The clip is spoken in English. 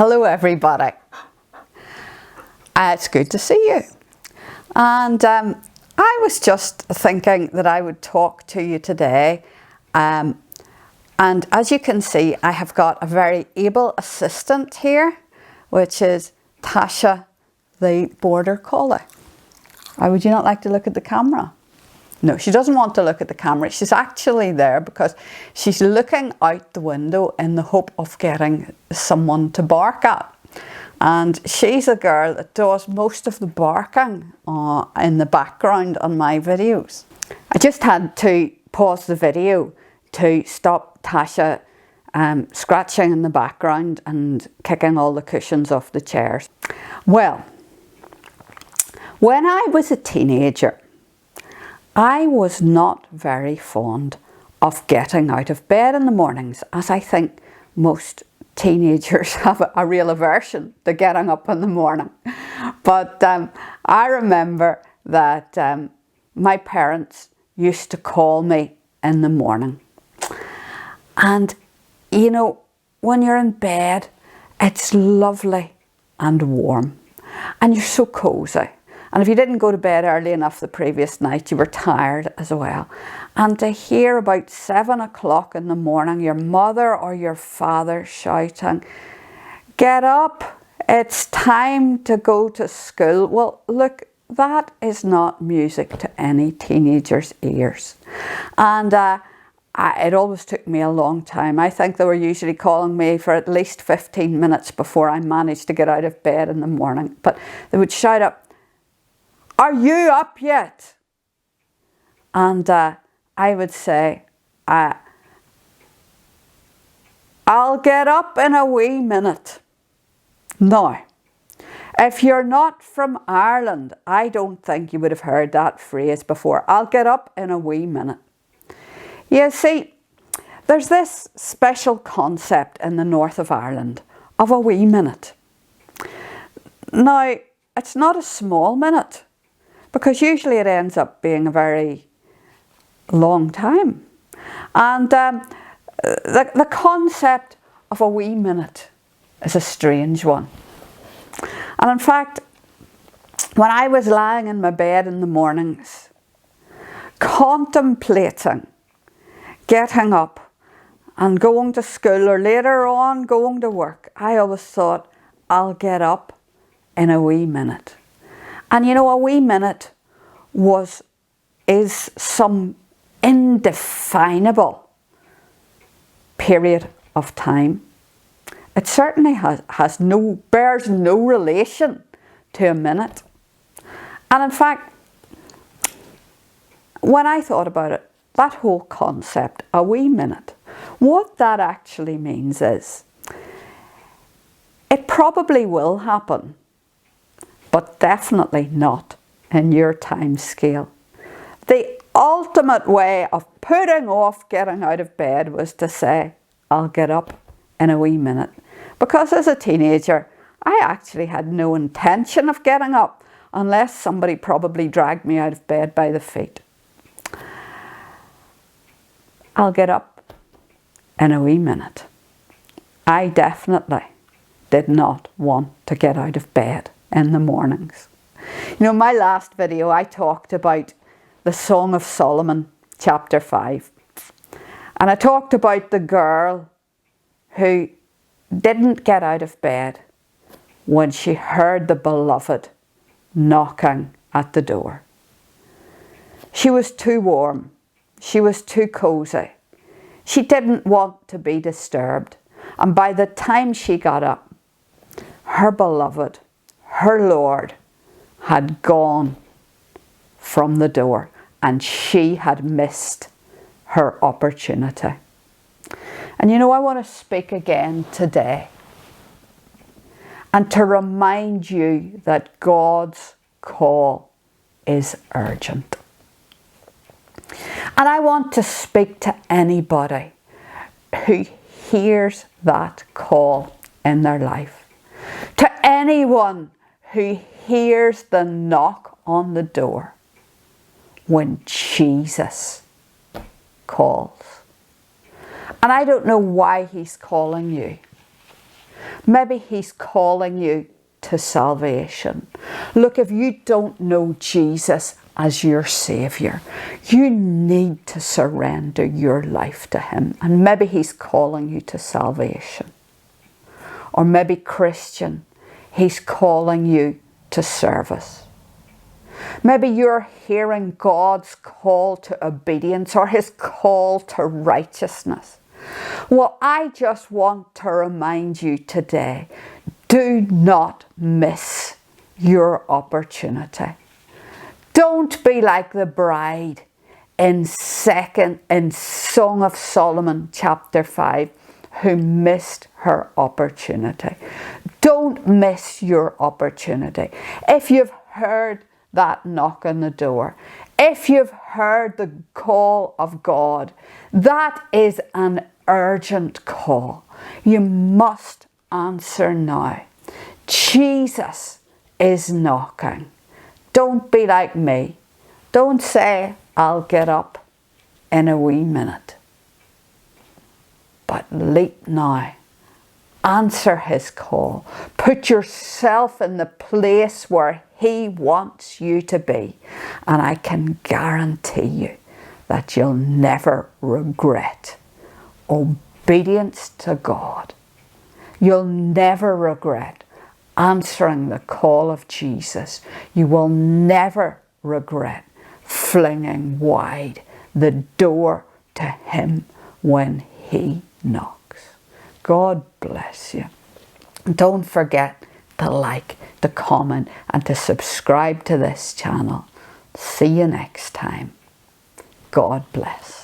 Hello everybody. It's good to see you. And I was just thinking that I would talk to you today. And as you can see, I have got a very able assistant here, which is Tasha, the border collie. Would you not like to look at the camera? No, she doesn't want to look at the camera. She's actually there because she's looking out the window in the hope of getting someone to bark at. And she's a girl that does most of the barking in the background on my videos. I just had to pause the video to stop Tasha scratching in the background and kicking all the cushions off the chairs. Well, when I was a teenager, I was not very fond of getting out of bed in the mornings, as I think most teenagers have a real aversion to getting up in the morning. But I remember that my parents used to call me in the morning. And you know, when you're in bed, it's lovely and warm and you're so cozy. And if you didn't go to bed early enough the previous night, you were tired as well. And to hear about 7 o'clock in the morning, your mother or your father shouting, "Get up, it's time to go to school." Well, look, that is not music to any teenager's ears. And it always took me a long time. I think they were usually calling me for at least 15 minutes before I managed to get out of bed in the morning. But they would shout up, "Are you up yet?" And I would say, "I'll get up in a wee minute." Now, if you're not from Ireland, I don't think you would have heard that phrase before. "I'll get up in a wee minute." You see, there's this special concept in the north of Ireland of a wee minute. Now, it's not a small minute, because usually it ends up being a very long time. And the concept of a wee minute is a strange one. And in fact, when I was lying in my bed in the mornings, contemplating getting up and going to school, or later on going to work, I always thought, I'll get up in a wee minute. And you know, a wee minute is some indefinable period of time. It certainly bears no relation to a minute. And in fact, when I thought about it, that whole concept, a wee minute, what that actually means is, it probably will happen, but definitely not in your time scale. The ultimate way of putting off getting out of bed was to say, "I'll get up in a wee minute." Because as a teenager, I actually had no intention of getting up unless somebody probably dragged me out of bed by the feet. I'll get up in a wee minute. I definitely did not want to get out of bed in the mornings. You know, my last video, I talked about the Song of Solomon, chapter 5. And I talked about the girl who didn't get out of bed when she heard the beloved knocking at the door. She was too warm. She was too cozy. She didn't want to be disturbed. And by the time she got up, her beloved, her Lord, had gone from the door, and she had missed her opportunity. And you know, I want to speak again today and to remind you that God's call is urgent. And I want to speak to anybody who hears that call in their life. To anyone who hears the knock on the door when Jesus calls. And I don't know why he's calling you. Maybe he's calling you to salvation. Look, if you don't know Jesus as your Saviour, you need to surrender your life to him. And maybe he's calling you to salvation. Or maybe, Christian, he's calling you to service. Maybe you're hearing God's call to obedience or his call to righteousness. Well, I just want to remind you today, do not miss your opportunity. Don't be like the bride in Song of Solomon chapter 5 who missed her opportunity. Don't miss your opportunity. If you've heard that knock on the door, if you've heard the call of God, that is an urgent call. You must answer now. Jesus is knocking. Don't be like me. Don't say, I'll get up in a wee minute. But leap now. Answer his call. Put yourself in the place where he wants you to be. And I can guarantee you that you'll never regret obedience to God. You'll never regret answering the call of Jesus. You will never regret flinging wide the door to him when he knocks. God bless you. Don't forget to like, to comment and to subscribe to this channel. See you next time. God bless.